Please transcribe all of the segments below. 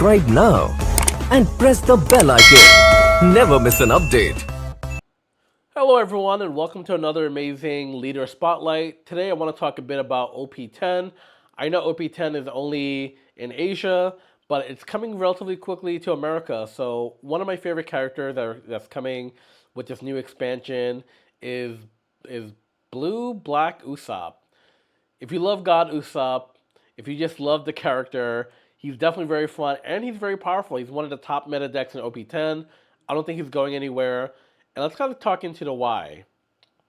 subscribe now and press the bell icon. Never miss an update. Hello everyone and welcome to another amazing leader spotlight. Today I want to talk a bit about OP10. I know OP10 is only in Asia, but it's coming relatively quickly to America. So one of my favorite characters that's coming with this new expansion is is Blue Black Usopp. If you love God Usopp, if you just love the character, he's definitely very fun and he's very powerful. He's one of the top meta decks in OP10. I don't think he's going anywhere. And let's kind of talk into the why.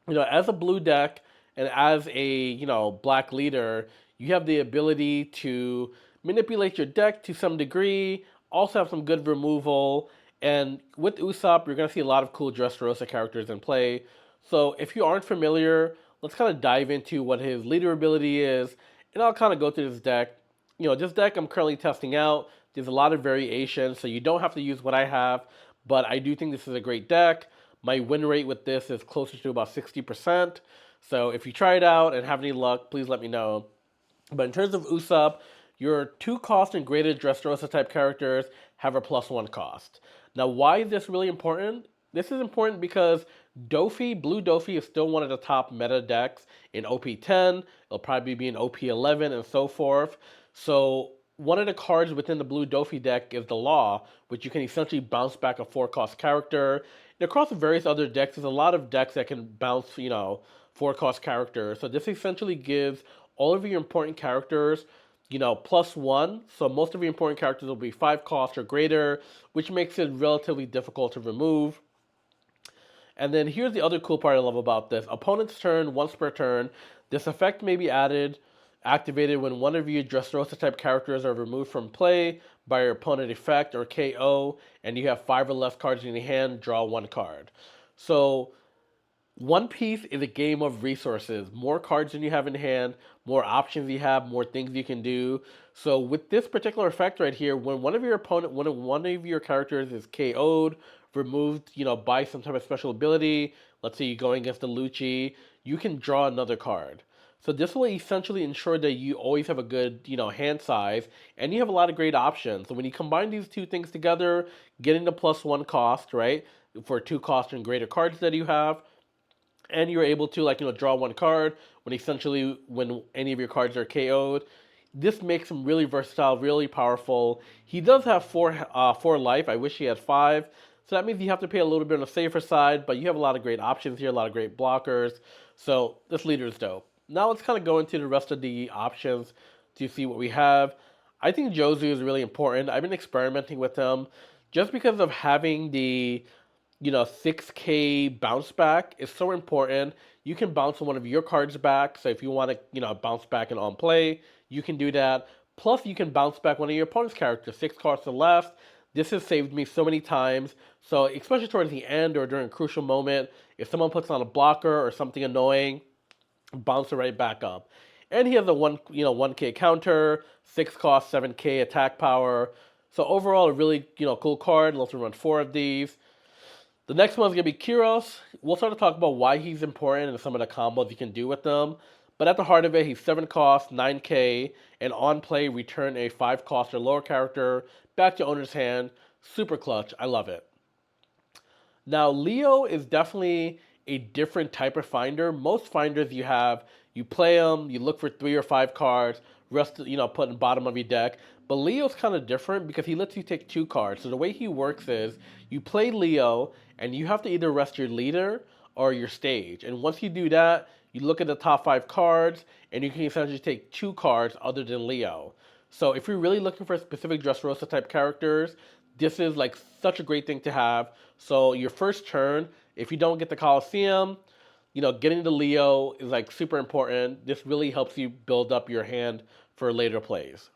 As a blue deck and as a, black leader, you have the ability to manipulate your deck to some degree, also have some good removal, and with Usopp, you're going to see a lot of cool Dressrosa characters in play. So if you aren't familiar, let's kind of dive into what his leader ability is, and I'll kind of go through this deck. This deck I'm currently testing out. There's a lot of variations, so you don't have to use what I have, but I do think this is a great deck. My win rate with this is closer to about 60%. So if you try it out and have any luck, please let me know. But in terms of Usopp, your 2 cost and greater Dressrosa type characters have a +1 cost. Now, why is this really important? This is important because Dofi, Blue Dofi, is still one of the top meta decks in OP10. It'll probably be in OP11 and so forth. So one of the cards within the Blue Dofi deck is the Law, which you can essentially bounce back a 4-cost character. And across various other decks, there's a lot of decks that can bounce, 4-cost characters. So this essentially gives all of your important characters, +1. So most of your important characters will be 5 cost or greater, which makes it relatively difficult to remove. And then here's the other cool part I love about this. Opponent's turn, once per turn, this effect may be activated when one of your Dressrosa type characters are removed from play by your opponent effect or KO, and you have 5 or less cards in your hand, draw 1 card. So One Piece is a game of resources. More cards than you have in hand, more options you have, more things you can do. So with this particular effect right here, when one of your characters is KO'd, removed, by some type of special ability, let's say you're going against the Lucci, you can draw another card. So this will essentially ensure that you always have a good, hand size, and you have a lot of great options. So when you combine these two things together, getting the +1 cost, right, for 2 cost and greater cards that you have, and you're able to draw 1 card when any of your cards are KO'd. This makes him really versatile, really powerful. He does have 4 life. I wish he had 5. So that means you have to pay a little bit on the safer side, but you have a lot of great options here, a lot of great blockers. So this leader is dope. Now let's kind of go into the rest of the options to see what we have. I think Jozu is really important. I've been experimenting with him just because of having the 6K bounce back is so important. You can bounce one of your cards back. So if you want to, bounce back and on play, you can do that. Plus, you can bounce back one of your opponent's characters, 6 cards to the left. This has saved me so many times. So especially towards the end or during a crucial moment, if someone puts on a blocker or something annoying, bounce it right back up. And he has a 1K counter, 6 cost, 7K attack power. So overall, a really, cool card. Let's run 4 of these. The next one's going to be Kyros. We'll start to talk about why he's important and some of the combos you can do with them. But at the heart of it, he's 7 cost, 9K, and on play, return a 5 cost or lower character back to owner's hand. Super clutch. I love it. Now, Leo is definitely a different type of finder. Most finders you play them, you look for 3 or 5 cards, rest, put in the bottom of your deck. But Leo's kind of different because he lets you take 2 cards. So the way he works is you play Leo, and you have to either rest your leader or your stage. And once you do that, you look at the top 5 cards, and you can essentially take 2 cards other than Leo. So if you're really looking for specific Dressrosa type characters, this is like such a great thing to have. So your first turn, if you don't get the Coliseum, getting the Leo is like super important. This really helps you build up your hand for later plays.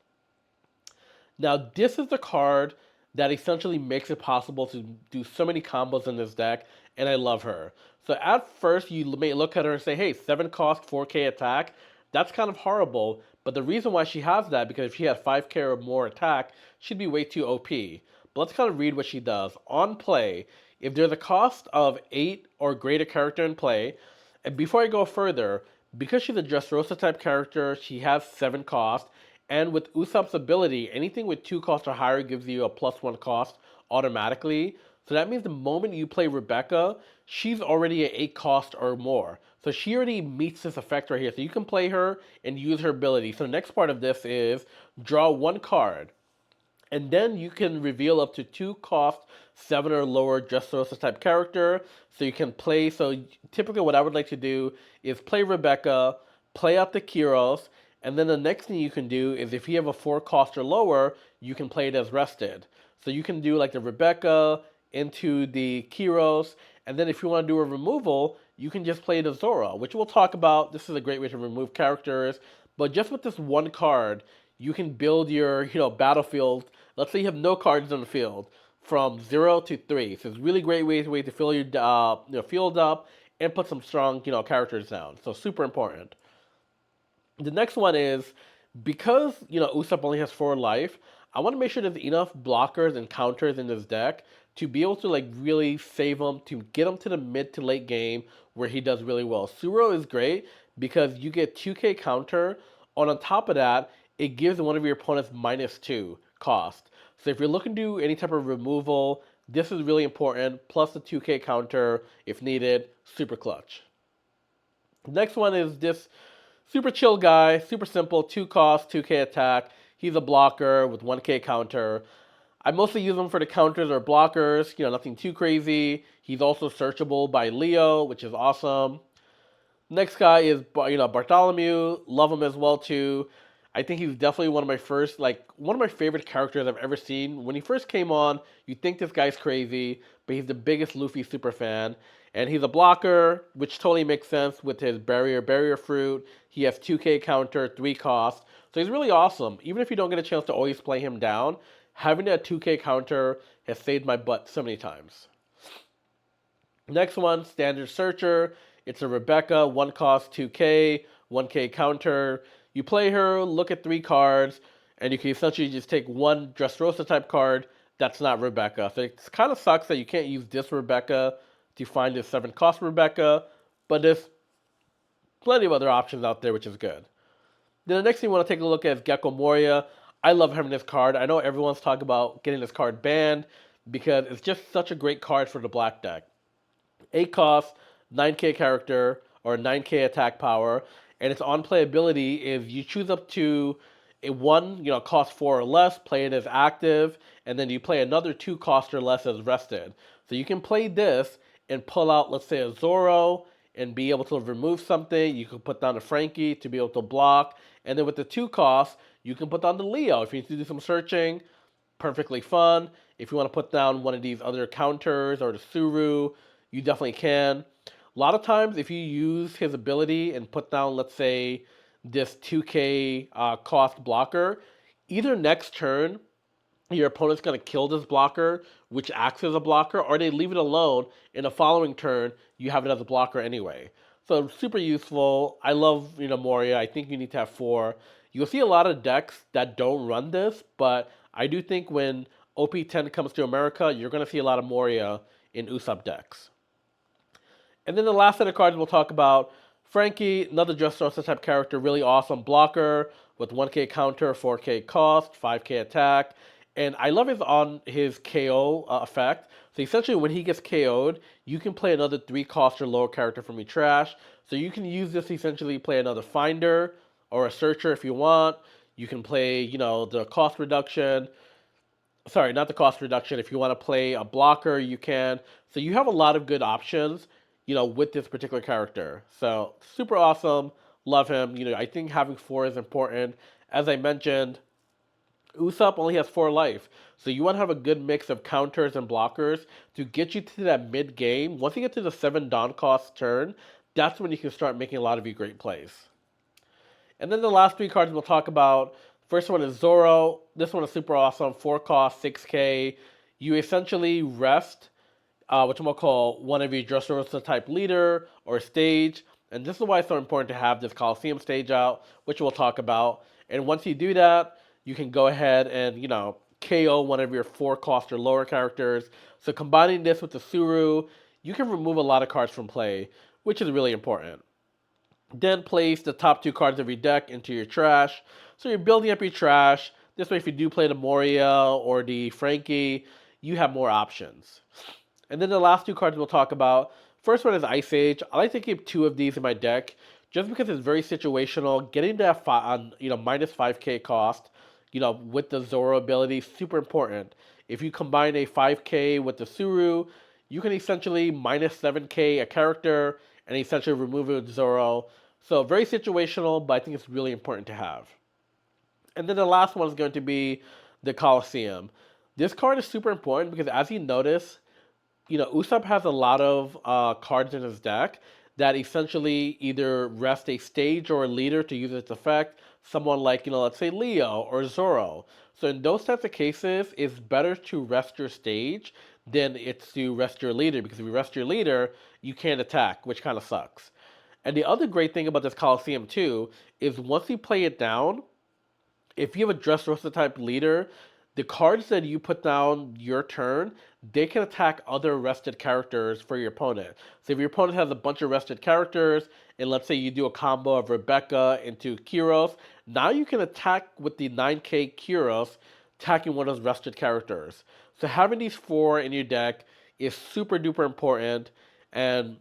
Now, this is the card that essentially makes it possible to do so many combos in this deck, and I love her. So at first, you may look at her and say, hey, 7 cost, 4K attack, that's kind of horrible, but the reason why she has that, because if she had 5K or more attack, she'd be way too OP. But let's kind of read what she does. On play, if there's a cost of 8 or greater character in play, and before I go further, because she's a Dressrosa type character, she has 7 cost, And with Usopp's ability, anything with 2 cost or higher gives you a +1 cost automatically. So that means the moment you play Rebecca, she's already at 8 cost or more. So she already meets this effect right here. So you can play her and use her ability. So the next part of this is draw 1 card. And then you can reveal up to 2 cost 7 or lower Dressrosa type character. So you can play. So typically, what I would like to do is play Rebecca, play out the Kyros, and then the next thing you can do is if you have a 4 cost or lower, you can play it as rested. So you can do like the Rebecca into the Kyros, and then if you want to do a removal, you can just play the Zora, which we'll talk about. This is a great way to remove characters. But just with this 1 card, you can build your battlefield. Let's say you have no cards on the field from 0 to 3. So it's really great way to fill your field up and put some strong characters down. So super important. The next one is because Usopp only has 4 life. I want to make sure there's enough blockers and counters in this deck to be able to like really save him to get him to the mid to late game where he does really well. Suro is great because you get 2k counter. On top of that, it gives one of your opponents -2 cost. So if you're looking to do any type of removal, this is really important. Plus the 2k counter if needed, super clutch. Next one is this super chill guy, super simple, 2 cost, 2k attack. He's a blocker with 1k counter. I mostly use him for the counters or blockers, nothing too crazy. He's also searchable by Leo, which is awesome. Next guy is Bartholomew. Love him as well too. I think he's definitely one of my favorite characters I've ever seen. When he first came on, you think this guy's crazy, but he's the biggest Luffy super fan. And he's a blocker, which totally makes sense with his barrier fruit. He has 2k counter, 3 cost. So he's really awesome. Even if you don't get a chance to always play him down, having that 2k counter has saved my butt so many times. Next one, Standard Searcher. It's a Rebecca, 1 cost, 2k, 1k counter. You play her, look at 3 cards, and you can essentially just take one Dressrosa type card that's not Rebecca. So it kind of sucks that you can't use this Rebecca to find this 7 cost Rebecca, but there's plenty of other options out there, which is good. Then the next thing we want to take a look at is Gecko Moria. I love having this card. I know everyone's talking about getting this card banned because it's just such a great card for the black deck. 8 cost, 9k character, or 9k attack power, and its on playability is you choose up to a 1, cost 4 or less, play it as active, and then you play another 2 cost or less as rested. So you can play this and pull out, let's say, a Zoro and be able to remove something. You can put down a Frankie to be able to block, and then with the 2 costs, you can put down the Leo if you need to do some searching. Perfectly fun. If you want to put down one of these other counters or the Suru, you definitely can. A lot of times, if you use his ability and put down, let's say, this 2k cost blocker, either next turn, your opponent's going to kill this blocker, which acts as a blocker, or they leave it alone. In the following turn, you have it as a blocker anyway. So super useful. I love Moria. I think you need to have 4. You'll see a lot of decks that don't run this, but I do think when OP10 comes to America, you're going to see a lot of Moria in Usopp decks. And then the last set of cards we'll talk about, Frankie, another Dressrosa type character, really awesome blocker with 1k counter, 4k cost, 5k attack. And I love his KO effect. So essentially when he gets KO'd, you can play another 3 cost or lower character from your trash. So you can use this to essentially play another Finder or a Searcher if you want. You can play, the cost reduction. Sorry, not the cost reduction. If you want to play a blocker, you can. So you have a lot of good options with this particular character. So super awesome. Love him. I think having 4 is important. As I mentioned, Usopp only has 4 life. So you want to have a good mix of counters and blockers to get you to that mid game. Once you get to the 7 Dawn cost turn, that's when you can start making a lot of your great plays. And then the last 3 cards we'll talk about. First one is Zoro. This one is super awesome. 4 cost, 6k. You essentially rest which we'll call one of your Dressrosa type leader or stage. And this is why it's so important to have this Coliseum stage out, which we'll talk about. And once you do that, you can go ahead and, KO one of your 4 cost or lower characters. So combining this with the Suru, you can remove a lot of cards from play, which is really important. Then place the top 2 cards of your deck into your trash. So you're building up your trash. This way, if you do play the Moria or the Frankie, you have more options. And then the last two cards we'll talk about. First one is Ice Age. I like to keep two of these in my deck just because it's very situational. Getting that on minus 5k cost, with the Zoro ability, super important. If you combine a 5k with the Suru, you can essentially minus 7k a character and essentially remove it with Zoro. So very situational, but I think it's really important to have. And then the last one is going to be the Coliseum. This card is super important because as you notice, Usopp has a lot of cards in his deck that essentially either rest a stage or a leader to use its effect. Someone like, let's say Leo or Zoro. So in those types of cases, it's better to rest your stage than it's to rest your leader because if you rest your leader, you can't attack, which kind of sucks. And the other great thing about this Coliseum too is once you play it down, if you have a Dressrosa type leader, the cards that you put down your turn, they can attack other rested characters for your opponent. So if your opponent has a bunch of rested characters, and let's say you do a combo of Rebecca into Kyros, now you can attack with the 9k Kyros, attacking one of those rested characters. So having these four in your deck is super duper important, and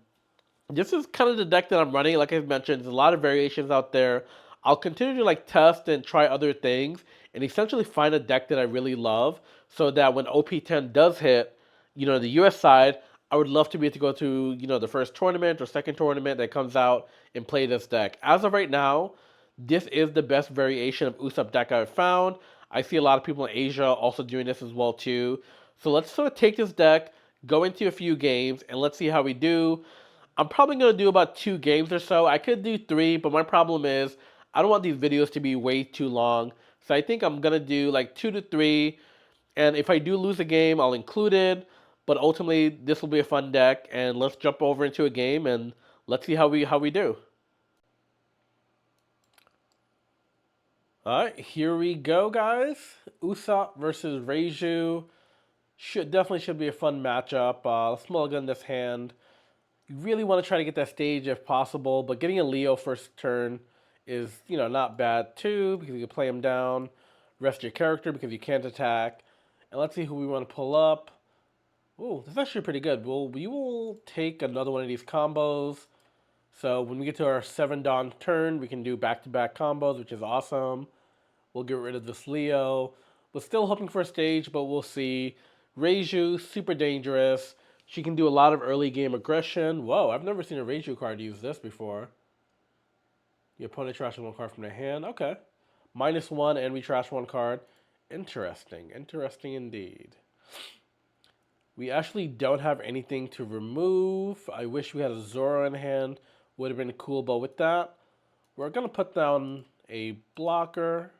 this is kind of the deck that I'm running. Like I mentioned, there's a lot of variations out there. I'll continue to test and try other things and essentially find a deck that I really love so that when OP10 does hit, the US side, I would love to be able to go to, the first tournament or second tournament that comes out and play this deck. As of right now, this is the best variation of Usopp deck I've found. I see a lot of people in Asia also doing this as well too. So let's sort of take this deck, go into a few games, and let's see how we do. I'm probably going to do about 2 games or so. I could do 3, but my problem is I don't want these videos to be way too long. So I think I'm going to do 2 to 3. And if I do lose a game, I'll include it. But ultimately, this will be a fun deck. And let's jump over into a game and let's see how we do. All right, here we go, guys. Usopp versus Reiju. Should be a fun matchup. Let's mulligan this hand. You really want to try to get that stage if possible, but getting a Leo first turn is, not bad too, because you can play him down, rest your character because you can't attack. And let's see who we want to pull up. Ooh, this is actually pretty good. We will take another one of these combos. So when we get to our 7 Dawn turn, we can do back-to-back combos, which is awesome. We'll get rid of this Leo. We're still hoping for a stage, but we'll see. Reiju, super dangerous. She can do a lot of early game aggression. Whoa, I've never seen a Reiju card use this before. Your opponent trashes 1 card from their hand. Okay. -1 and we trash 1 card. Interesting. Interesting indeed. We actually don't have anything to remove. I wish we had a Zoro in hand. Would have been cool, but with that, we're going to put down a blocker.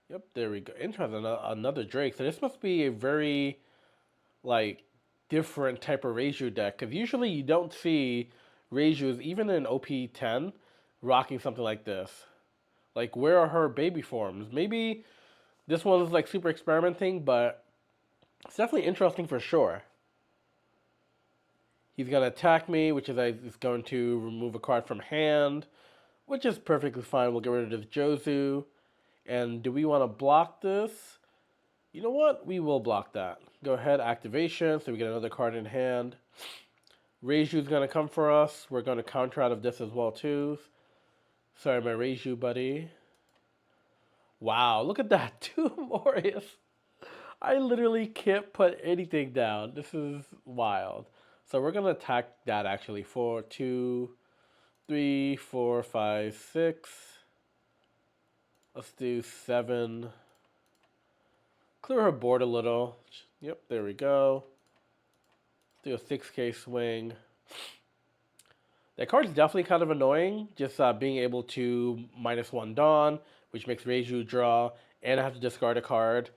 Yep, there we go. Interesting. Another Drake. So this must be a very different type of Reiju deck because usually you don't see Reijus even in OP10 rocking something like this. Where are her baby forms? Maybe this one is super experimenting, but it's definitely interesting for sure. He's gonna attack me, which is going to remove a card from hand, which is perfectly fine. We'll get rid of this Jozu. And do we want to block this? You know what? We will block that. Go ahead, activation, so we get another card in hand. Reiju's going to come for us. We're going to counter out of this as well, too. Sorry, my Reiju buddy. Wow, look at that. 2 Morius. I literally can't put anything down. This is wild. So we're going to attack that, actually. 4, 2, 3, 4, 5, 6. Let's do 7. Clear her board a little. Yep, there we go. Let's do a 6k swing. That card's definitely kind of annoying. Just being able to -1 Dawn, which makes Reiju draw, and I have to discard a card.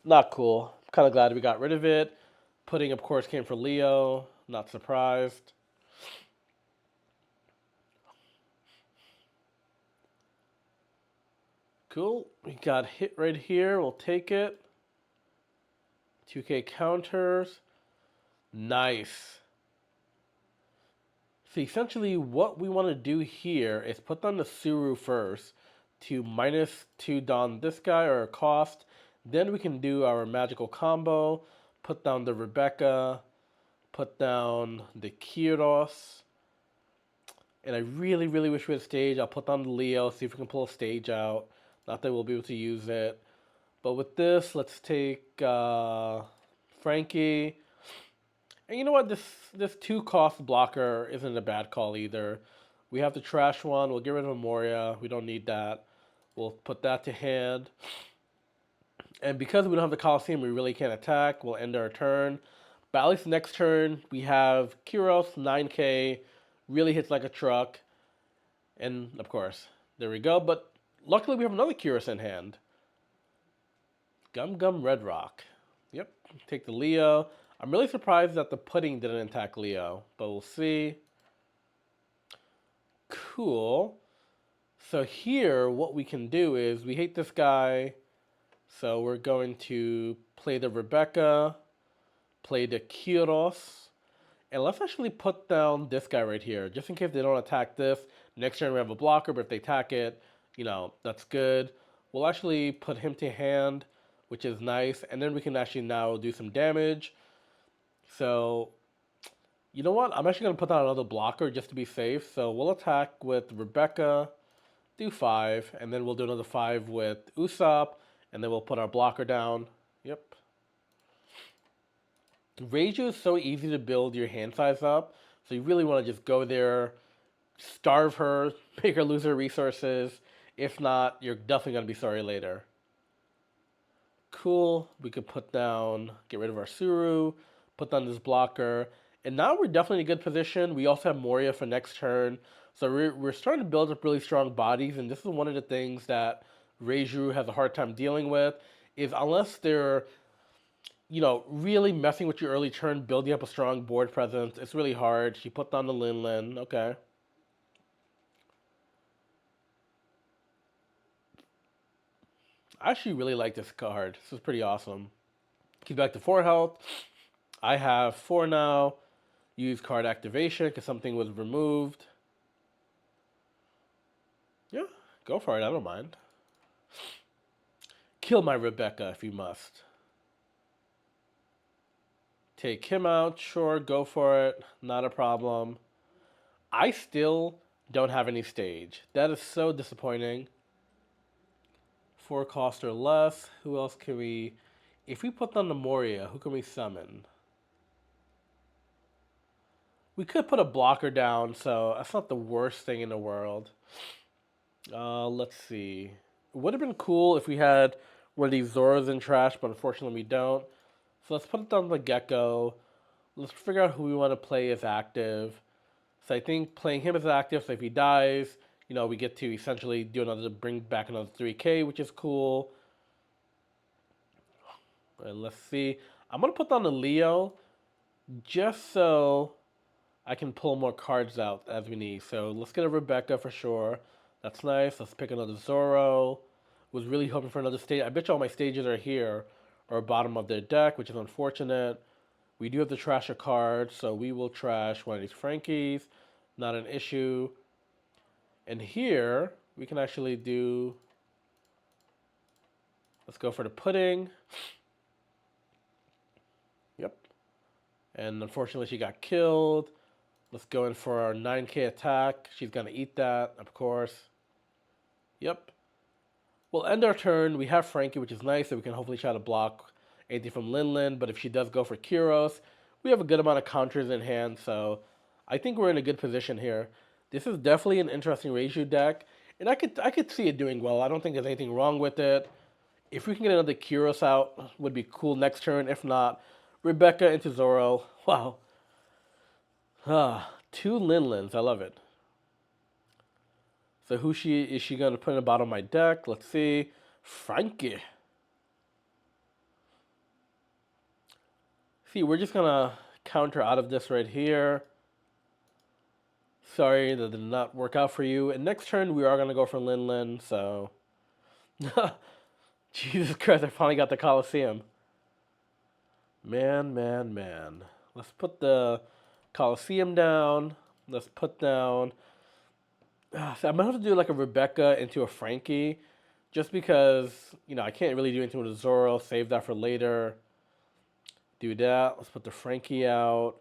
Not cool. Kind of glad we got rid of it. Pudding, of course, came for Leo. Not surprised. Cool. We got hit right here. We'll take it. 2k counters. Nice. So essentially what we want to do here is put down the Suru first to -2 down this guy, or a cost. Then we can do our magical combo, put down the Rebecca, put down the Kyros, and I really, really wish we had stage. I'll put down the Leo, see if we can pull a stage out. Not that we'll be able to use it. But with this, let's take Frankie. And you know what? This 2 cost blocker isn't a bad call either. We have the trash one. We'll get rid of Moria. We don't need that. We'll put that to hand. And because we don't have the Coliseum, we really can't attack. We'll end our turn. But at least next turn, we have Kyros, 9k. Really hits like a truck. And, of course, there we go. But luckily, we have another Kyros in hand. Gum Gum Red Rock. Yep, take the Leo. I'm really surprised that the pudding didn't attack Leo, but we'll see. Cool. So here, what we can do is, we hate this guy, so we're going to play the Rebecca, play the Kyros, and let's actually put down this guy right here, just in case they don't attack this. Next turn we have a blocker, but if they attack it, you know, that's good. We'll actually put him to hand, which is nice, and then we can actually now do some damage. So, you know what? I'm actually going to put down another blocker just to be safe. So we'll attack with Rebecca, do 5, and then we'll do another 5 with Usopp, and then we'll put our blocker down. Yep. Reiju is so easy to build your hand size up, so you really want to just go there, starve her, make her lose her resources. If not, you're definitely going to be sorry later. Cool. We could put down, get rid of our Suru, put down this blocker, and now we're definitely in a good position. We also have Moria for next turn, so we're starting to build up really strong bodies, and this is one of the things that Reiju has a hard time dealing with, is unless they're, you know, really messing with your early turn, building up a strong board presence, it's really hard. She put down the Lin Lin, okay. I actually really like this card. This is pretty awesome. He's back to 4 health. I have 4 now. Use card activation because something was removed. Yeah, go for it. I don't mind. Kill my Rebecca if you must. Take him out. Sure, go for it. Not a problem. I still don't have any stage. That is so disappointing. 4 cost or less. Who else can we... If we put down the Moria, who can we summon? We could put a blocker down, so that's not the worst thing in the world. Let's see. It would have been cool if we had one of these Zoras in trash, but unfortunately we don't. So let's put it down the Gecko. Let's figure out who we want to play as active. So I think playing him as active, so if he dies, you know, we get to essentially do another, bring back another 3k, which is cool. And let's see. I'm going to put down the Leo just so I can pull more cards out as we need. So let's get a Rebecca for sure. That's nice. Let's pick another Zoro. Was really hoping for another stage. I bet you all my stages are here or bottom of their deck, which is unfortunate. We do have to trash a card, so we will trash one of these Frankies. Not an issue. And here, we can actually do... Let's go for the pudding. Yep. And unfortunately, she got killed. Let's go in for our 9k attack. She's going to eat that, of course. Yep. We'll end our turn. We have Frankie, which is nice, so we can hopefully try to block anything from Lin Lin. But if she does go for Kyros, we have a good amount of counters in hand, so I think we're in a good position here. This is definitely an interesting Reiju deck, and I could see it doing well. I don't think there's anything wrong with it. If we can get another Kyros out, would be cool next turn. If not, Rebecca into Zoro. Wow. 2 Lin Lins. I love it. So who is she going to put in the bottom of my deck? Let's see. Frankie. See, we're just going to counter out of this right here. Sorry, that did not work out for you. And next turn, we are going to go for Lin Lin, so... Jesus Christ, I finally got the Coliseum. Man. Let's put the Coliseum down. Let's put down So I'm gonna have to do like a Rebecca into a Frankie, just because I can't really do anything with Zoro. Save that for later. Do that. Let's put the Frankie out.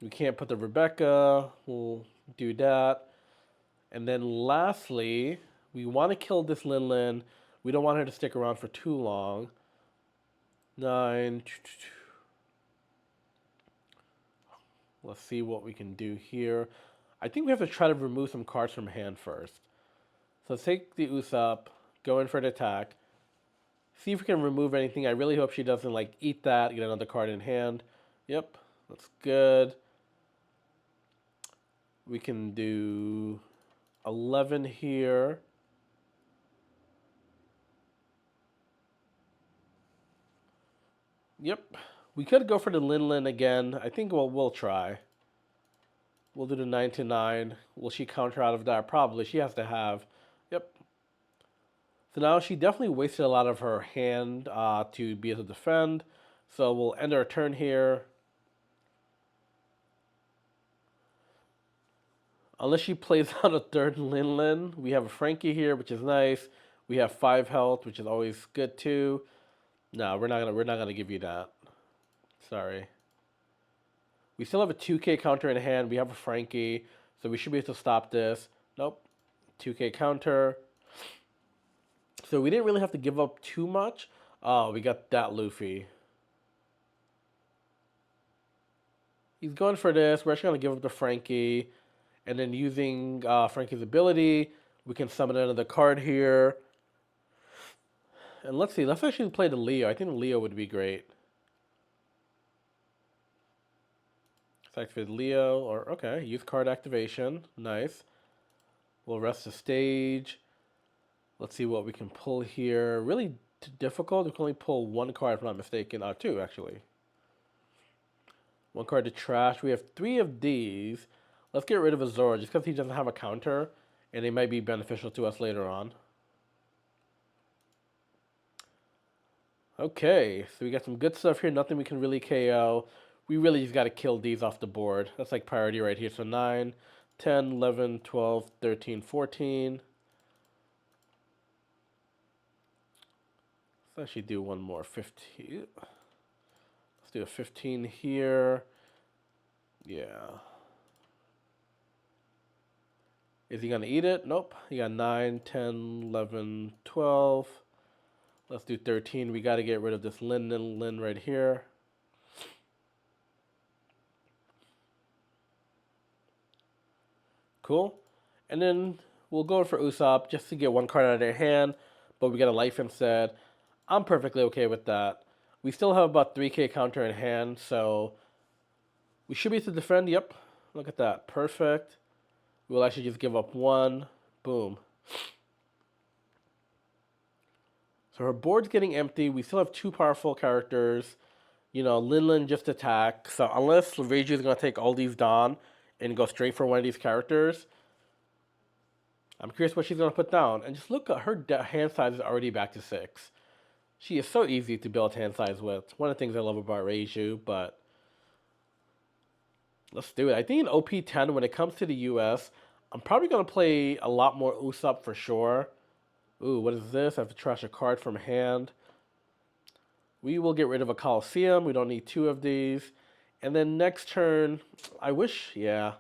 We can't put the Rebecca. We'll do that. And then lastly, we want to kill this Lin Lin. We don't want her to stick around for too long. 9. Let's see what we can do here. I think we have to try to remove some cards from hand first. So take the Usopp, go in for an attack. See if we can remove anything. I really hope she doesn't like eat that, get another card in hand. Yep, that's good. We can do 11 here. Yep. We could go for the Lin Lin again. I think we'll try. We'll do the 9 to 9. Will she counter out of that? Probably. She has to have. Yep. So now she definitely wasted a lot of her hand to be able to defend. So we'll end our turn here. Unless she plays out a third Lin Lin. We have a Frankie here, which is nice. We have 5 health, which is always good too. No, we're not gonna give you that. Sorry. We still have a 2K counter in hand. We have a Frankie, so we should be able to stop this. Nope. 2K counter. So we didn't really have to give up too much. Oh, we got that Luffy. He's going for this. We're actually going to give up the Frankie. And then using Frankie's ability, we can summon another card here. And let's see. Let's actually play the Leo. I think the Leo would be great. Let's activate Leo. Or, okay, use card activation. Nice. We'll rest the stage. Let's see what we can pull here. Really difficult. We can only pull 1 card, if I'm not mistaken. 2, actually. 1 card to trash. We have 3 of these. Let's get rid of Azor just because he doesn't have a counter, and they might be beneficial to us later on. Okay, so we got some good stuff here. Nothing we can really KO. We really just got to kill these off the board. That's like priority right here. So 9, 10, 11, 12, 13, 14. Let's actually do one more. 15. Let's do a 15 here. Yeah. Is he going to eat it? Nope. He got 9, 10, 11, 12. Let's do 13. We got to get rid of this Lin right here. Cool. And then we'll go for Usopp just to get 1 card out of their hand, but we got a life instead. I'm perfectly okay with that. We still have about 3K counter in hand, so we should be able to defend. Yep. Look at that. Perfect. We'll actually just give up 1. Boom. So her board's getting empty. We still have 2 powerful characters. Lin Lin just attack. So unless Reiju is going to take all these down and go straight for one of these characters, I'm curious what she's going to put down. And just look at her hand size is already back to 6. She is so easy to build hand size with. One of the things I love about Reiju, but let's do it. I think in OP10, when it comes to the US, I'm probably going to play a lot more Usopp for sure. Ooh, what is this? I have to trash a card from hand. We will get rid of a Coliseum. We don't need 2 of these. And then next turn, I wish we could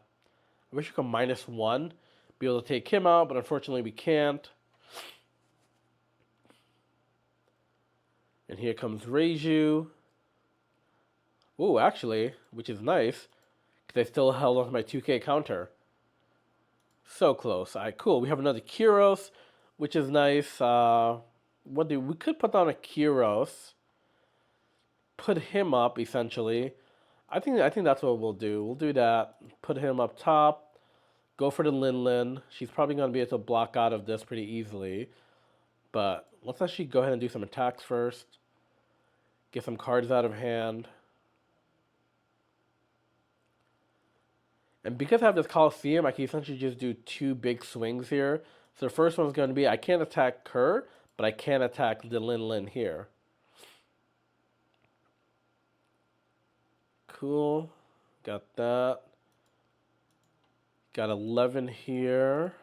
-1. Be able to take him out, but unfortunately we can't. And here comes Reiju. Ooh, actually, which is nice, because I still held on to my 2K counter. So close. All right, cool. We have another Kyros, which is nice. We could put down a Kyros, put him up essentially. I think that's what we'll do. We'll do that. Put him up top. Go for the Lin Lin. She's probably going to be able to block out of this pretty easily. But let's actually go ahead and do some attacks first. Get some cards out of hand. And because I have this Coliseum, I can essentially just do 2 big swings here. So the first one's going to be, I can't attack her, but I can attack the Lin Lin here. Cool. Got that. Got 11 here.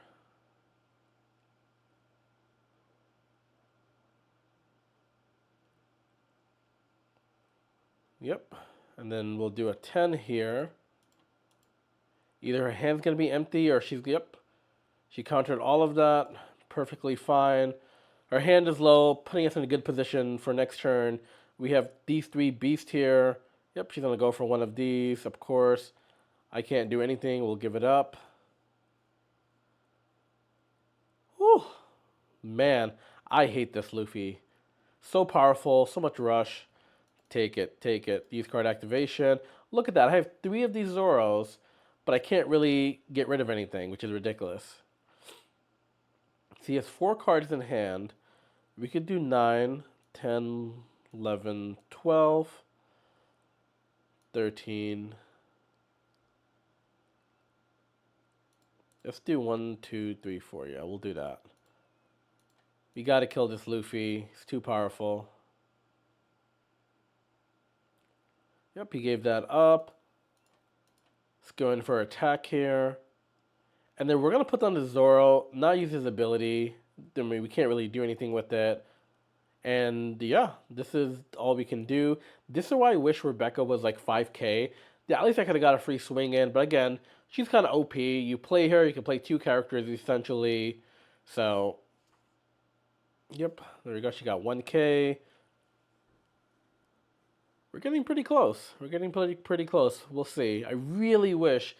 Yep. And then we'll do a 10 here. Either her hand's going to be empty or she's, yep. She countered all of that. Perfectly fine. Her hand is low, putting us in a good position for next turn. We have these 3 beasts here. Yep, she's going to go for one of these, of course. I can't do anything. We'll give it up. Whew. Man, I hate this Luffy. So powerful, so much rush. Take it, take it. Use card activation. Look at that. I have 3 of these Zoros, but I can't really get rid of anything, which is ridiculous. So he has 4 cards in hand. We could do 9, 10, 11, 12, 13. Let's do 1, 2, 3, 4. Yeah, we'll do that. We gotta kill this Luffy. He's too powerful. Yep, he gave that up. Let's go in for attack here. And then we're going to put down the Zoro, not use his ability. I mean, we can't really do anything with it. And yeah, this is all we can do. This is why I wish Rebecca was like 5k. Yeah, at least I could have got a free swing in. But again, she's kind of OP. You play her, you can play 2 characters essentially. So, yep, there we go. She got 1k. We're getting pretty close. We're getting pretty close. We'll see. I really wish,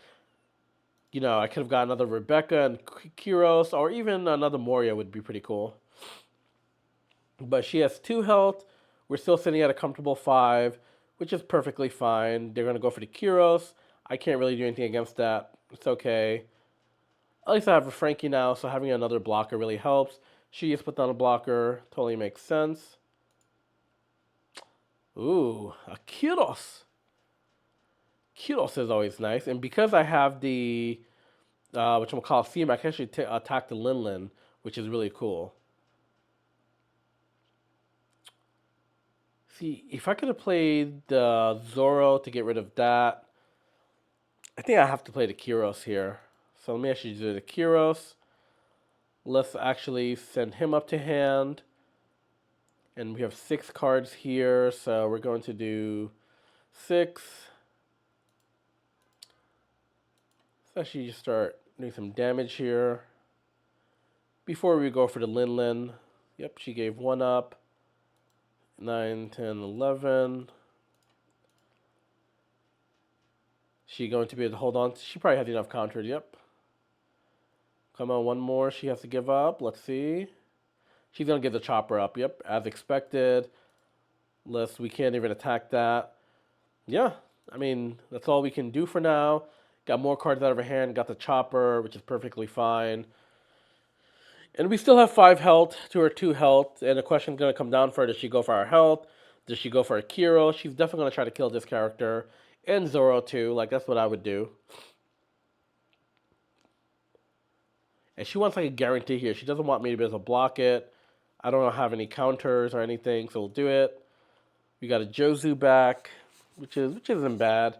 I could have got another Rebecca and Kyros, or even another Moria would be pretty cool. But she has 2 health. We're still sitting at a comfortable 5, which is perfectly fine. They're going to go for the Kyros. I can't really do anything against that. It's okay. At least I have a Frankie now, so having another blocker really helps. She just put down a blocker. Totally makes sense. Ooh, a Kyros. Kyros is always nice. And because I have the, which I'm call theme, I can actually attack the Linlin, which is really cool. See, if I could have played the Zoro to get rid of that, I think I have to play the Kyros here. So let me actually do the Kyros. Let's actually send him up to hand. And we have 6 cards here, so we're going to do 6. Let's actually just start doing some damage here. Before we go for the Linlin, yep, she gave 1 up. 9, 10, 11. She going to be able to hold on? She probably has enough countered, yep. Come on, one more she has to give up. Let's see. She's going to give the chopper up, yep, as expected. We can't even attack that. Yeah, I mean, that's all we can do for now. Got more cards out of her hand, got the chopper, which is perfectly fine. And we still have 5 health to her 2 health. And the question's going to come down for her. Does she go for our health? Does she go for a Kiro? She's definitely going to try to kill this character. And Zoro too. Like, that's what I would do. And she wants like a guarantee here. She doesn't want me to be able to block it. I don't have any counters or anything, so we'll do it. We got a Jozu back, which isn't bad.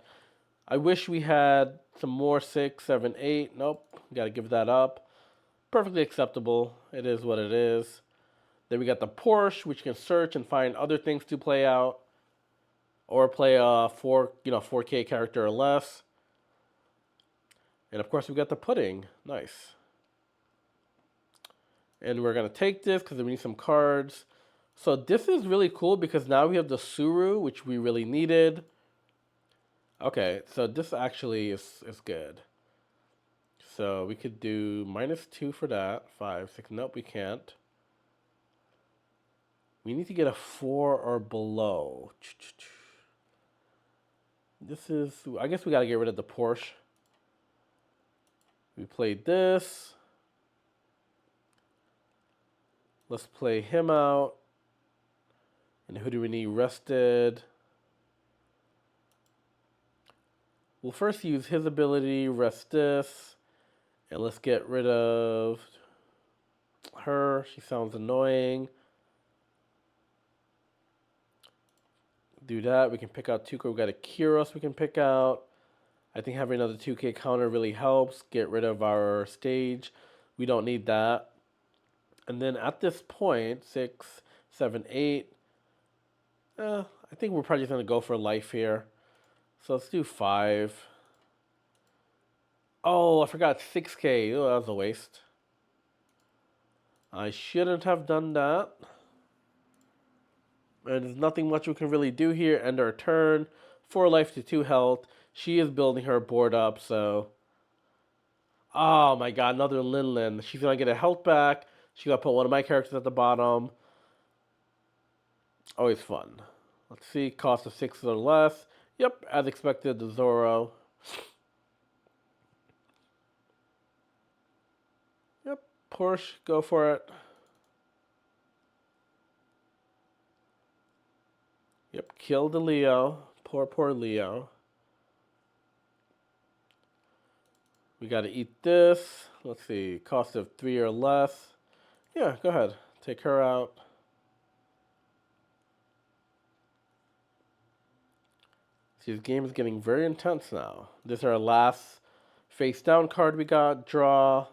I wish we had some more 6, 7, 8. Nope. Got to give that up. Perfectly acceptable. It is what it is. Then we got the Porsche, which can search and find other things to play out, or play a 4K character or less. And of course, we got the Pudding. Nice. And we're gonna take this because we need some cards. So this is really cool because now we have the Suru, which we really needed. Okay, so this actually is good. So we could do -2 for that. 5, 6. Nope, we can't. We need to get a 4 or below. I guess we gotta get rid of the Porsche. We played this. Let's play him out. And who do we need rested? We'll first use his ability, rest this. And let's get rid of her. She sounds annoying. Do that. We can pick out Tuco. We got a Kyros we can pick out. I think having another 2K counter really helps get rid of our stage. We don't need that. And then at this point, 6, 7, 8. I think we're probably just gonna go for life here. So let's do 5. Oh, I forgot 6K. Oh, that was a waste. I shouldn't have done that. And there's nothing much we can really do here. End our turn. 4 life to 2 health. She is building her board up, so. Oh my god, another Lin Lin. She's gonna get a health back. She's gonna put one of my characters at the bottom. Always fun. Let's see, cost of 6 or less. Yep, as expected, the Zoro. Yep, Porsche, go for it. Yep, kill the Leo. Poor Leo. We gotta eat this. Let's see, cost of 3 or less. Yeah, go ahead. Take her out. See, this game is getting very intense now. This is our last face down card we got. Draw.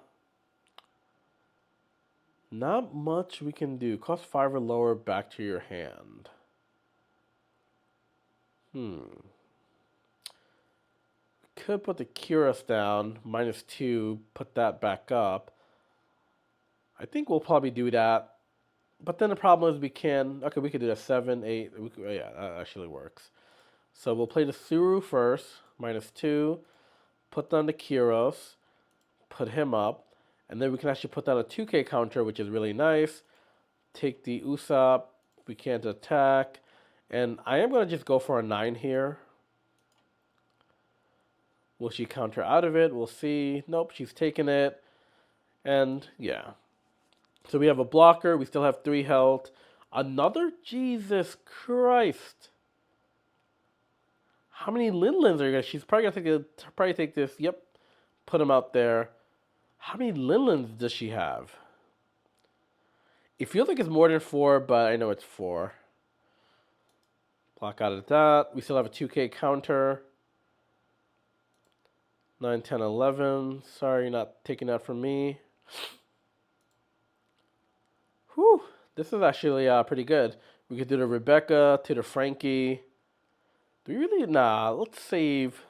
Not much we can do. Cost 5 or lower, back to your hand. Could put the Curious down, -2, put that back up. I think we'll probably do that. But then the problem is we could do a 7, 8. Yeah, that actually works. So we'll play the Suru first, -2. Put down the Kyros, put him up, and then we can actually put down a 2K counter, which is really nice. Take the Usopp, we can't attack, and I am going to just go for a 9 here. Will she counter out of it? We'll see. Nope, she's taking it, and yeah. So we have a blocker, we still have 3 health. Another, Jesus Christ. How many Lin Lins are you gonna? She's probably gonna take this. Yep, put him out there. How many Lin Lins does she have? It feels like it's more than 4, but I know it's 4. Block out of that. We still have a 2K counter. 9, 10, 11. Sorry, you're not taking that from me. Whew, this is actually pretty good. We could do the Rebecca to the Frankie. Do we really? Nah, let's save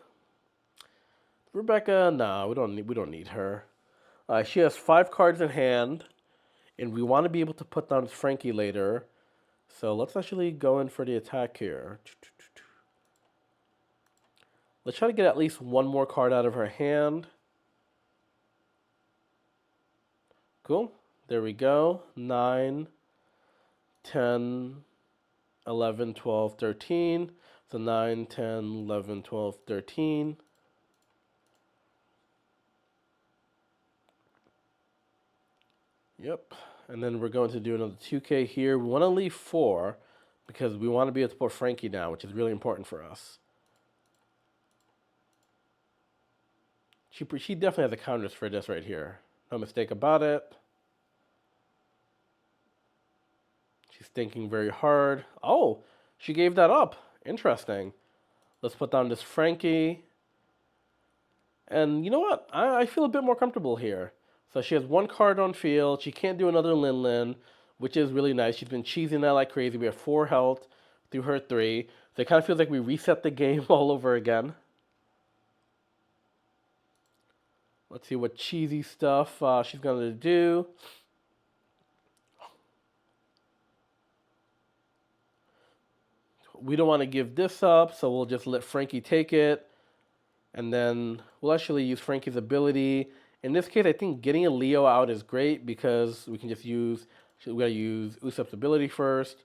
Rebecca. Nah, we don't need her. She has 5 cards in hand, and we want to be able to put down Frankie later. So let's actually go in for the attack here. Let's try to get at least 1 more card out of her hand. Cool. There we go. 9, 10, 11, 12, 13. So 9, 10, 11, 12, 13. Yep. And then we're going to do another 2K here. We want to leave 4 because we want to be able to put Frankie down, which is really important for us. She definitely has the counters for this right here. No mistake about it. She's thinking very hard. Oh, she gave that up. Interesting. Let's put down this Frankie. And you know what? I feel a bit more comfortable here. So she has 1 card on field. She can't do another Lin Lin, which is really nice. She's been cheesing that like crazy. We have 4 health through her 3. So it kind of feels like we reset the game all over again. Let's see what cheesy stuff she's going to do. We don't want to give this up, so we'll just let Frankie take it. And then we'll actually use Frankie's ability. In this case, I think getting a Leo out is great because we can just we gotta use Usopp's ability first.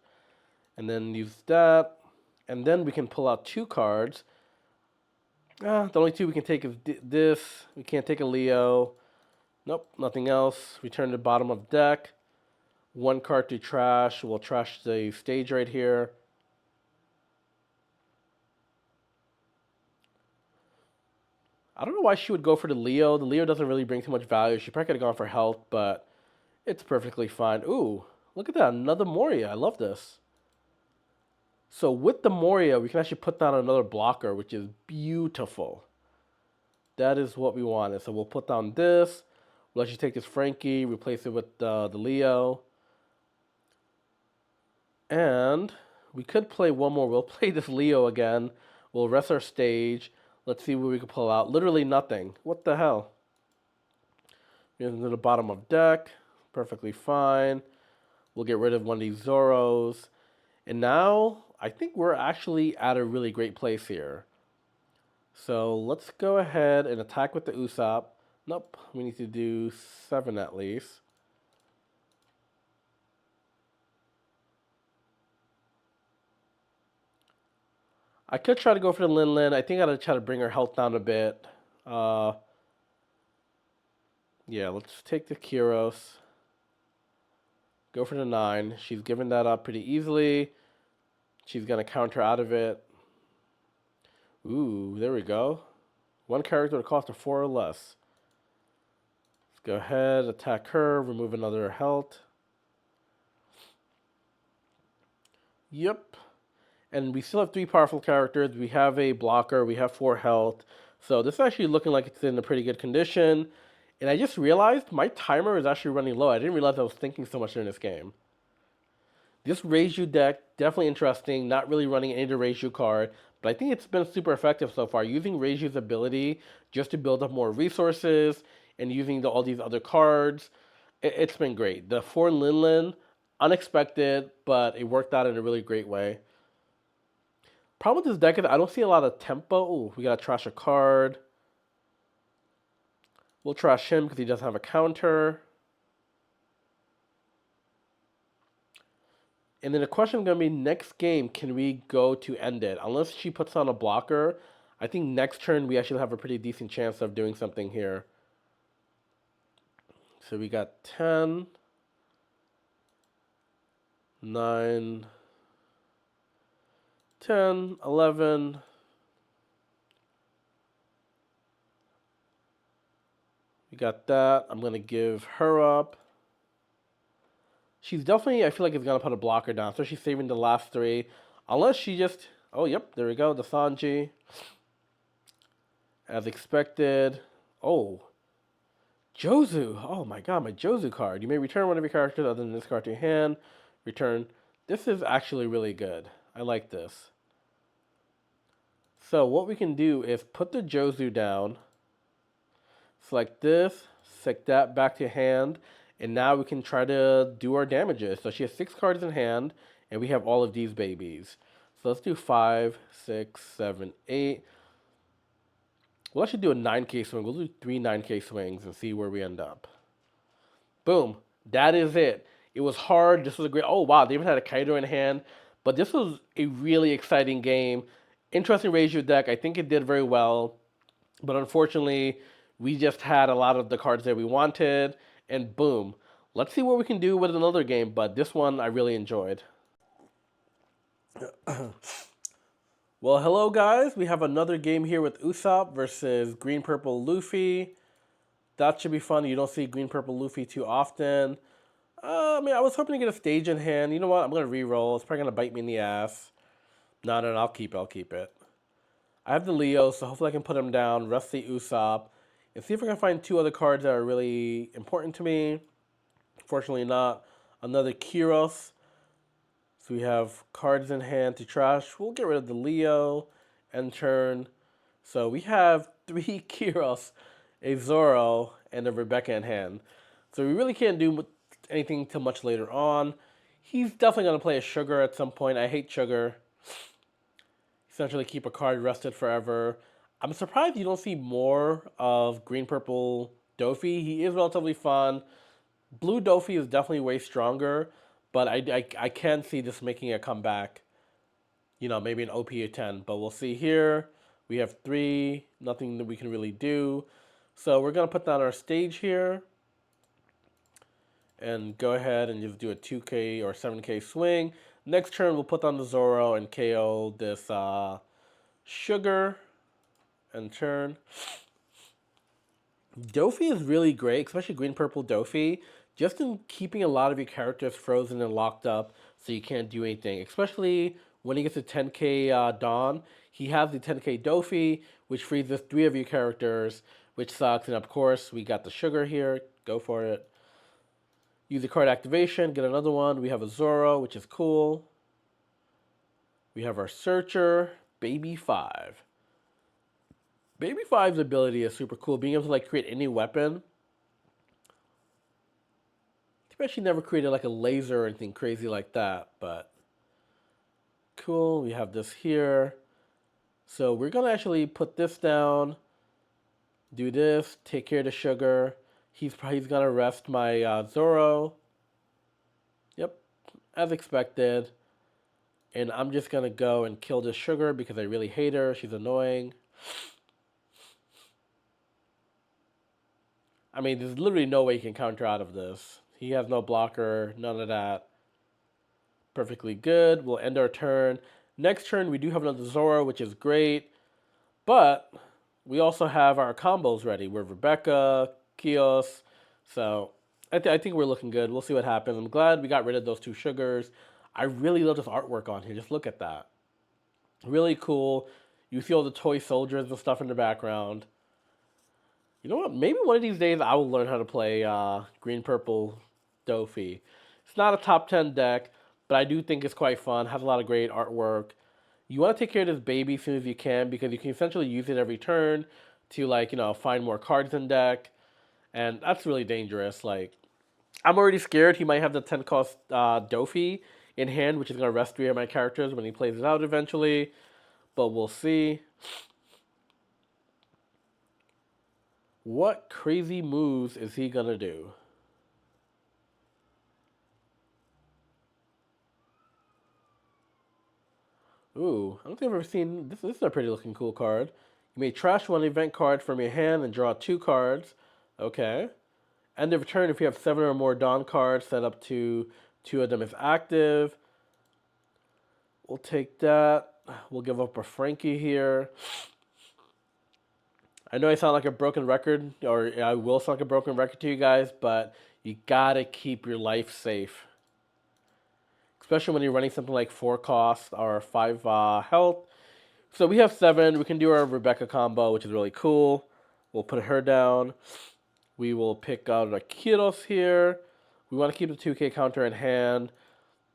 And then use that. And then we can pull out 2 cards. The only 2 we can take is this. We can't take a Leo. Nope, nothing else. Return to the bottom of deck. 1 card to trash. We'll trash the stage right here. I don't know why she would go for the Leo. The Leo doesn't really bring too much value. She probably could have gone for health, but it's perfectly fine. Ooh, look at that. Another Moria. I love this. So with the Moria, we can actually put down another blocker, which is beautiful. That is what we wanted. So we'll put down this. We'll let you take this Frankie, replace it with the Leo. And we could play one more. We'll play this Leo again. We'll rest our stage. Let's see what we can pull out. Literally nothing. What the hell? Into the bottom of deck. Perfectly fine. We'll get rid of one of these Zoros. And now, I think we're actually at a really great place here. So let's go ahead and attack with the Usopp. Nope, we need to do 7 at least. I could try to go for the Lin Lin. I think I gotta try to bring her health down a bit. Yeah, let's take the Kyros. Go for the 9. She's given that up pretty easily. She's gonna counter out of it. Ooh, there we go. One character would cost her 4 or less. Let's go ahead, attack her, remove another health. Yep. And we still have 3 powerful characters. We have a blocker, we have 4 health. So this is actually looking like it's in a pretty good condition. And I just realized my timer is actually running low. I didn't realize I was thinking so much during this game. This Reiju deck, definitely interesting. Not really running any of the Reiju card, but I think it's been super effective so far. Using Reiju's ability just to build up more resources and using all these other cards. It's been great. The 4 Lin Lin, unexpected, but it worked out in a really great way. Problem with this deck is I don't see a lot of tempo. Ooh, we gotta trash a card. We'll trash him because he doesn't have a counter. And then the question is going to be next game, can we go to end it? Unless she puts on a blocker, I think next turn we actually have a pretty decent chance of doing something here. So we got 10, 9, 10, 11. We got that. I'm going to give her up. She's definitely, I feel like, is going to put a blocker down. So she's saving the last 3. Unless she just, oh, yep, there we go. The Sanji. As expected. Oh. Jozu. Oh my god, my Jozu card. You may return one of your characters other than this card to your hand. Return. This is actually really good. I like this. So what we can do is put the Jozu down. Select this. Select that back to hand. And now we can try to do our damages. So she has 6 cards in hand. And we have all of these babies. So let's do 5, 6, 7, 8. We'll actually do a 9K swing. We'll do 3 9K swings and see where we end up. Boom. That is it. It was hard. This was a great... Oh, wow. They even had a Kaido in hand. But this was a really exciting game. Interesting Reiju deck. I think it did very well. But unfortunately, we just had a lot of the cards that we wanted. And boom. Let's see what we can do with another game. But this one I really enjoyed. Well, hello guys. We have another game here with Usopp versus Green Purple Luffy. That should be fun. You don't see Green Purple Luffy too often. I was hoping to get a stage in hand. You know what? I'm going to re-roll. It's probably going to bite me in the ass. No, I'll keep it. I have the Leo, so hopefully I can put him down, rest the Usopp, and see if I can find 2 other cards that are really important to me. Fortunately not. Another Kyros. So we have cards in hand to trash. We'll get rid of the Leo, end turn. So we have 3 Kyros, a Zoro, and a Rebecca in hand. So we really can't do anything too much later on. He's definitely going to play a Sugar at some point. I hate Sugar. Essentially keep a card rested forever. I'm surprised you don't see more of Green Purple Dofi. He is relatively fun. Blue Dofi is definitely way stronger. But I can see this making a comeback. You know, maybe an OP10. But we'll see here. We have 3. Nothing that we can really do. So we're going to put down our stage here. And go ahead and just do a 2K or 7K swing. Next turn, we'll put down the Zoro and KO this Sugar. And turn. Dofi is really great, especially Green Purple Dofi. Just in keeping a lot of your characters frozen and locked up so you can't do anything. Especially When he gets to 10k Dawn, he has the 10k Dofi, which freezes 3 of your characters, which sucks. And of course, we got the sugar here. Go for it. Use the card activation, get another one. We have a Zoro, which is cool. We have our Searcher, Baby 5. Baby Five's ability is super cool. Being able to like create any weapon. Too bad she never created like a laser or anything crazy like that, but cool. We have this here. So we're gonna actually put this down, do this, take care of the sugar. He's gonna rest my Zoro. Yep, as expected. And I'm just gonna go and kill this sugar because I really hate her. She's annoying. I mean, there's literally no way he can counter out of this. He has no blocker, none of that. Perfectly good. We'll end our turn. Next turn, we do have another Zoro, which is great. But we also have our combos ready. We're Rebecca, Kios. So I think we're looking good. We'll see what happens. I'm glad we got rid of those 2 sugars. I really love this artwork on here. Just look at that. Really cool. You see all the toy soldiers and stuff in the background. You know what? Maybe one of these days I will learn how to play green purple Dofi. It's not a top 10 deck, but I do think it's quite fun. Has a lot of great artwork. You want to take care of this baby as soon as you can because you can essentially use it every turn to like find more cards in deck, and that's really dangerous. Like I'm already scared he might have the 10 cost Dofi in hand, which is gonna rest 3 of my characters when he plays it out eventually. But we'll see. What crazy moves is he gonna do? Ooh, I don't think I've ever seen this. This is a pretty looking cool card. You may trash one event card from your hand and draw 2 cards. Okay. End of turn, if you have 7 or more Dawn cards, set up to 2 of them as active. We'll take that. We'll give up a Frankie here. I know I sound like a broken record, or I will sound like a broken record to you guys, but you gotta keep your life safe. Especially when you're running something like 4 cost or 5 health. So we have 7. We can do our Rebecca combo, which is really cool. We'll put her down. We will pick out our Kiros here. We want to keep the 2k counter in hand.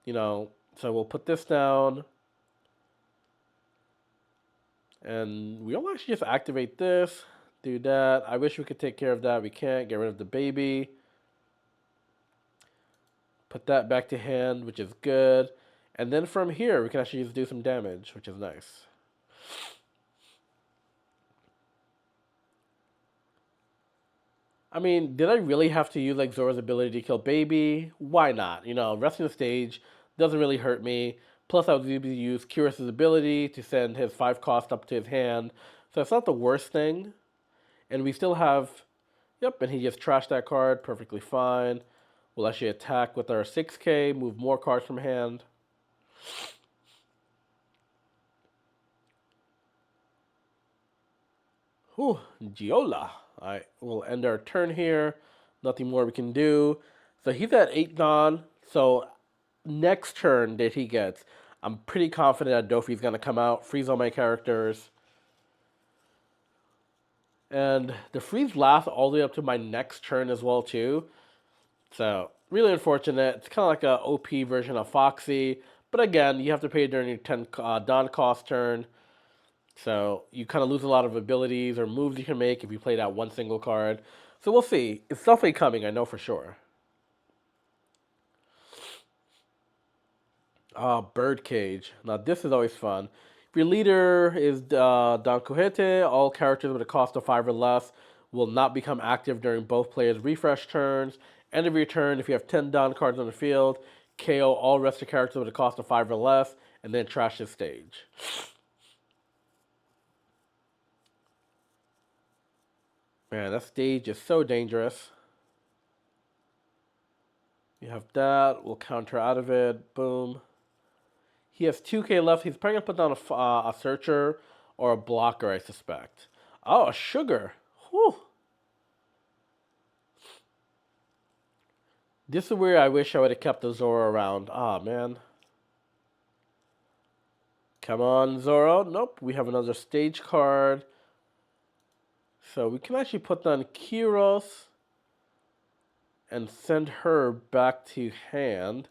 So we'll put this down. And we'll actually just activate this. Do that. I wish we could take care of that. We can't. Get rid of the baby. Put that back to hand, which is good. And then from here, we can actually just do some damage, which is nice. I mean, did I really have to use like Zora's ability to kill baby? Why not? Resting the stage doesn't really hurt me. Plus, I was able to use Curious's ability to send his 5 cost up to his hand. So it's not the worst thing. And we still have, yep, and he just trashed that card perfectly fine. We'll actually attack with our 6k, move more cards from hand. Whew, Giola. Alright, we'll end our turn here. Nothing more we can do. So he's at 8 Dawn. So next turn that he gets, I'm pretty confident that Dofi's going to come out, freeze all my characters. And the freeze lasts all the way up to my next turn as well, too. So, really unfortunate. It's kind of like a OP version of Foxy. But again, you have to pay during your 10 Dawn cost turn. So, you kind of lose a lot of abilities or moves you can make if you play that one single card. So, we'll see. It's definitely coming, I know for sure. Birdcage. Now, this is always fun. If your leader is Don Cojete, all characters with a cost of 5 or less will not become active during both players' refresh turns. End of your turn, if you have 10 Don cards on the field, KO all rest of characters with a cost of 5 or less, and then trash the stage. Man, that stage is so dangerous. You have that. We'll counter out of it. Boom. He has 2k left. He's probably going to put down a searcher or a blocker, I suspect. Oh, a sugar. Whew. This is where I wish I would have kept the Zoro around. Ah, man. Come on, Zoro. Nope, we have another stage card. So we can actually put on Kyros and send her back to hand.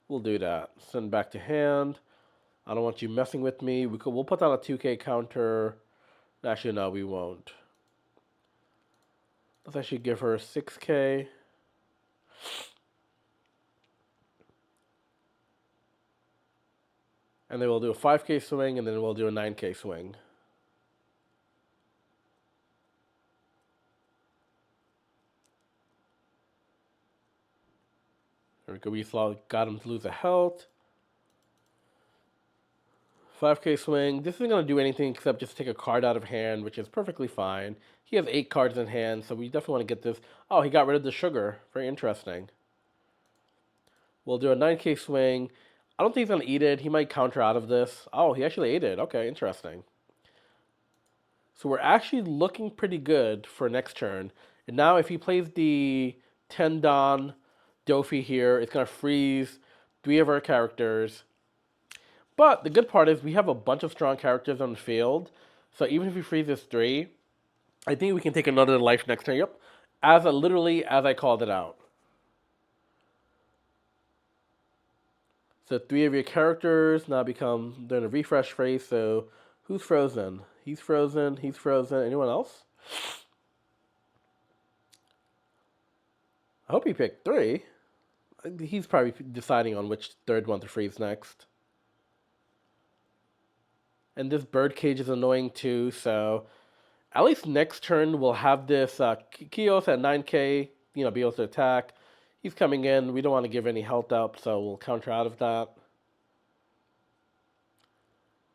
We'll do that. Send back to hand. I don't want you messing with me. We'll put down a 2K counter. Actually, no, we won't. Let's actually give her 6K. And then we'll do a 5K swing, and then we'll do a 9K swing. There we go. We got him to lose a health. 5K swing. This isn't going to do anything except just take a card out of hand, which is perfectly fine. He has 8 cards in hand, so we definitely want to get this. Oh, he got rid of the sugar. Very interesting. We'll do a 9K swing. I don't think he's going to eat it. He might counter out of this. Oh, he actually ate it. Okay, interesting. So we're actually looking pretty good for next turn. And now if he plays the 10 Don Dofi here, it's going to freeze 3 of our characters. But the good part is we have a bunch of strong characters on the field. So even if he freezes 3, I think we can take another life next turn. Yep. Literally as I called it out. So 3 of your characters now become, they're in a refresh phase. So who's frozen? He's frozen. He's frozen. Anyone else? I hope he picked 3. He's probably deciding on which third one to freeze next. And this birdcage is annoying too, so at least next turn we'll have this Kios at 9K, be able to attack. He's coming in. We don't want to give any health up, so we'll counter out of that.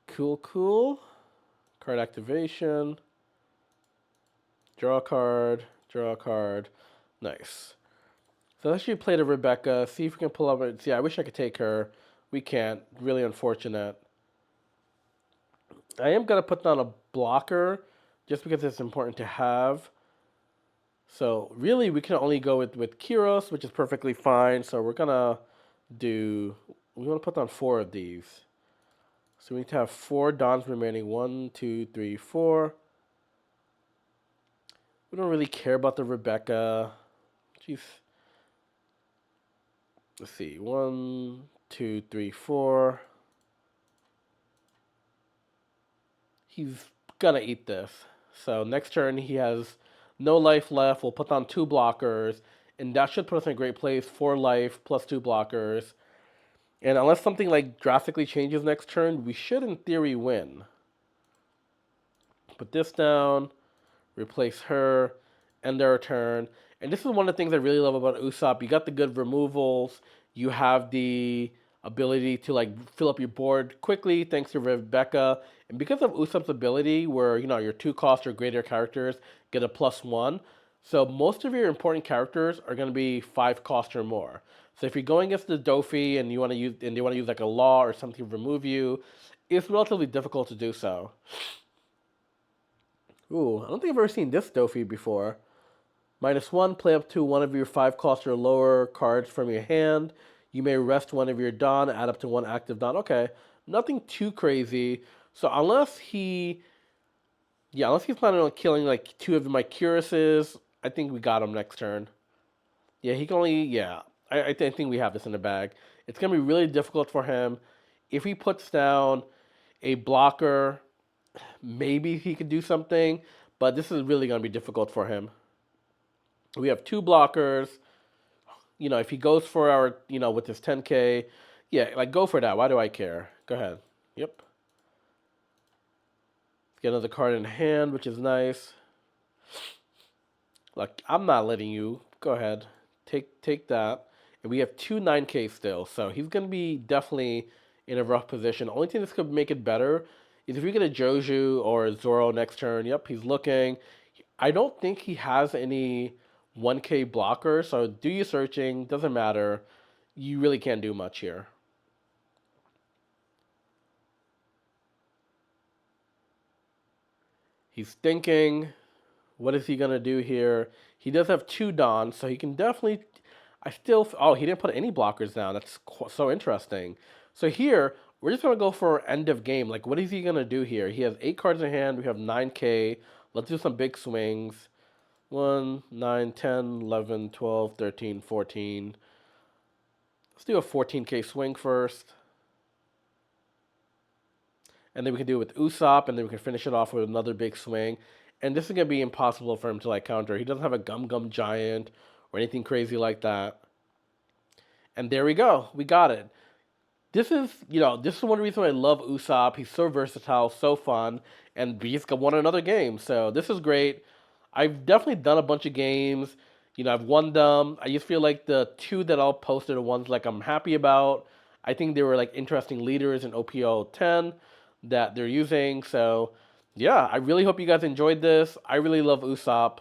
Cool. Card activation. Draw a card. Nice. So let's actually play the Rebecca. See if we can pull up. See, I wish I could take her. We can't. Really unfortunate. I am going to put down a blocker just because it's important to have. So really we can only go with Kyros, which is perfectly fine. So we want to put down 4 of these. So we need to have 4 Dons remaining. 1, 2, 3, 4. We don't really care about the Rebecca. Jeez. Let's see. 1, 2, 3, 4. He's gonna eat this. So next turn he has no life left. We'll put on 2 blockers, and that should put us in a great place. 4 life plus 2 blockers. And unless something like drastically changes next turn, we should in theory win. Put this down, replace her, end our turn. And this is one of the things I really love about Usopp. You got the good removals. You have the ability to fill up your board quickly thanks to Rebecca. And because of Usopp's ability where, your 2 cost or greater characters get a +1. So most of your important characters are going to be 5 cost or more. So if you're going against the Dofi and they want to use like a law or something to remove you, it's relatively difficult to do so. Ooh, I don't think I've ever seen this Dofi before. -1, play up to 1 of your 5 cost or lower cards from your hand. You may rest 1 of your Don, add up to 1 active Don. Okay, nothing too crazy. So unless he's planning on killing 2 of my Cuirasses, I think we got him next turn. Yeah, he can only, I think we have this in the bag. It's going to be really difficult for him. If he puts down a blocker, maybe he could do something, but this is really going to be difficult for him. We have 2 blockers. If he goes for our, with his 10K, go for that. Why do I care? Go ahead. Yep. Let's get another card in hand, which is nice. I'm not letting you. Go ahead. Take that. And we have 2 9K still, so he's going to be definitely in a rough position. The only thing this could make it better is if we get a Joju or a Zoro next turn. Yep, he's looking. I don't think he has any 1K blocker, so do your searching. Doesn't matter. You really can't do much here. He's thinking, what is he going to do here? He does have 2 Dons, so he can definitely... he didn't put any blockers down. That's so interesting. So here, We're just gonna go for end of game. Like, what is he gonna do here? He has 8 cards in hand. We have 9K. Let's do some big swings. 1, 9, 10, 11, 12, 13, 14. Let's do a 14K swing first. And then we can do it with Usopp, and then we can finish it off with another big swing. And this is gonna be impossible for him to like counter. He doesn't have a Gum Gum Giant or anything crazy like that. And there we go. We got it. This is one reason I love Usopp. He's so versatile, so fun, and we just won another game. So this is great. I've definitely done a bunch of games. I've won them. I just feel like the two that I'll posted are ones like I'm happy about. I think they were like interesting leaders in OP10 that they're using. So yeah, I really hope you guys enjoyed this. I really love Usopp.